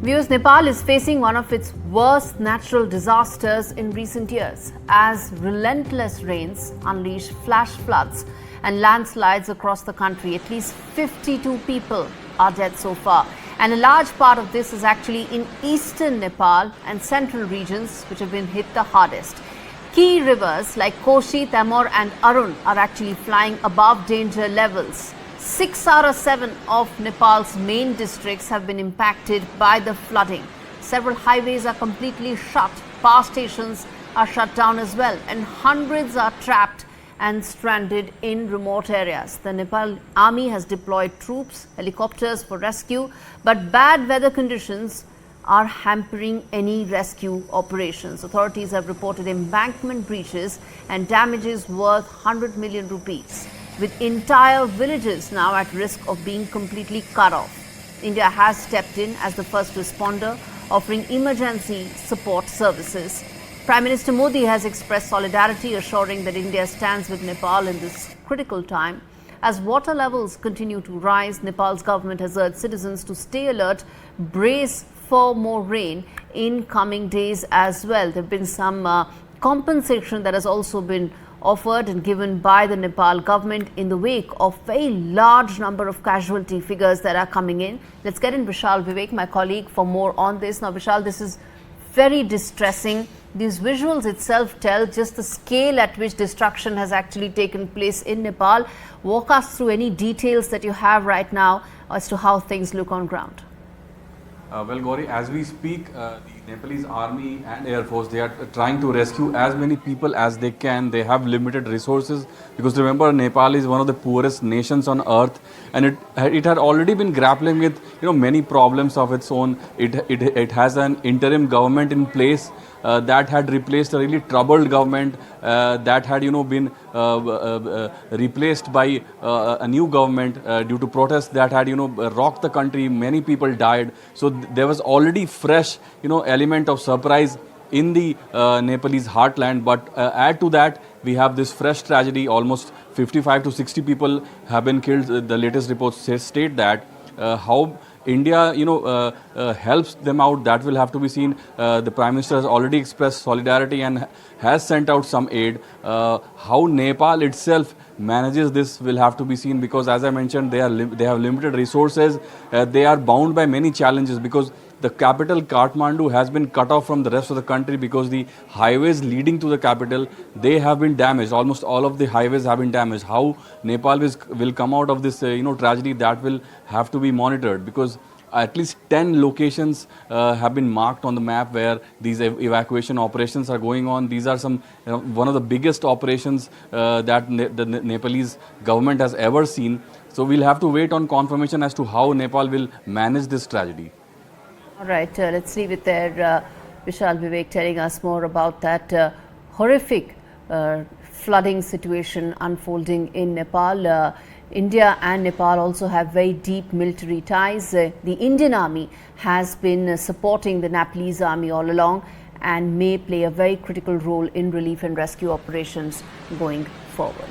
Viewers, Nepal is facing one of its worst natural disasters in recent years as relentless rains unleash flash floods and landslides across the country. At least 52 people are dead so far. And a large part of this is actually in eastern Nepal and central regions which have been hit the hardest. Key rivers like Koshi, Tamor and Arun are actually flying above danger levels. 6 out of 7 of Nepal's main districts have been impacted by the flooding. Several highways are completely shut, power stations are shut down as well, and hundreds are trapped and stranded in remote areas. The Nepal army has deployed troops, helicopters for rescue, but bad weather conditions are hampering any rescue operations. Authorities have reported embankment breaches and damages worth 100 million rupees, with entire villages now at risk of being completely cut off. India has stepped in as the first responder, offering emergency support services. Prime Minister Modi has expressed solidarity, assuring that India stands with Nepal in this critical time. As water levels continue to rise, Nepal's government has urged citizens to stay alert, brace for more rain in coming days as well. There have been some compensation that has also been offered and given by the Nepal government in the wake of very large number of casualty figures that are coming in. Let's get in Vishal Vivek, my colleague, for more on this. Now, Vishal, this is very distressing. These visuals itself tell just the scale at which destruction has actually taken place in Nepal. Walk us through any details that you have right now as to how things look on ground. Well, Gauri, as we speak, the Nepalese army and air force, they are trying to rescue as many people as they can. They have limited resources because remember, Nepal is one of the poorest nations on earth, and it had already been grappling with many problems of its own. It has an interim government in place that had replaced a really troubled government that had been replaced by a new government due to protests that had rocked the country. Many people died, so there was already fresh element of surprise in the Nepalese heartland. But add to that, we have this fresh tragedy. Almost 55 to 60 people have been killed. The latest reports state that. How India, helps them out, that will have to be seen. The Prime Minister has already expressed solidarity and has sent out some aid. How Nepal itself manages this will have to be seen, because as I mentioned, they have limited resources. They are bound by many challenges because the capital Kathmandu has been cut off from the rest of the country because the highways leading to the capital, they have been damaged. Almost all of the highways have been damaged. How Nepal will come out of this tragedy, that will have to be monitored, because at least 10 locations have been marked on the map where these evacuation operations are going on. These are some one of the biggest operations that the Nepalese government has ever seen. So we'll have to wait on confirmation as to how Nepal will manage this tragedy. All right, let's leave it there. Vishal Vivek telling us more about that horrific flooding situation unfolding in Nepal. India and Nepal also have very deep military ties. The Indian Army has been supporting the Nepalese army all along and may play a very critical role in relief and rescue operations going forward.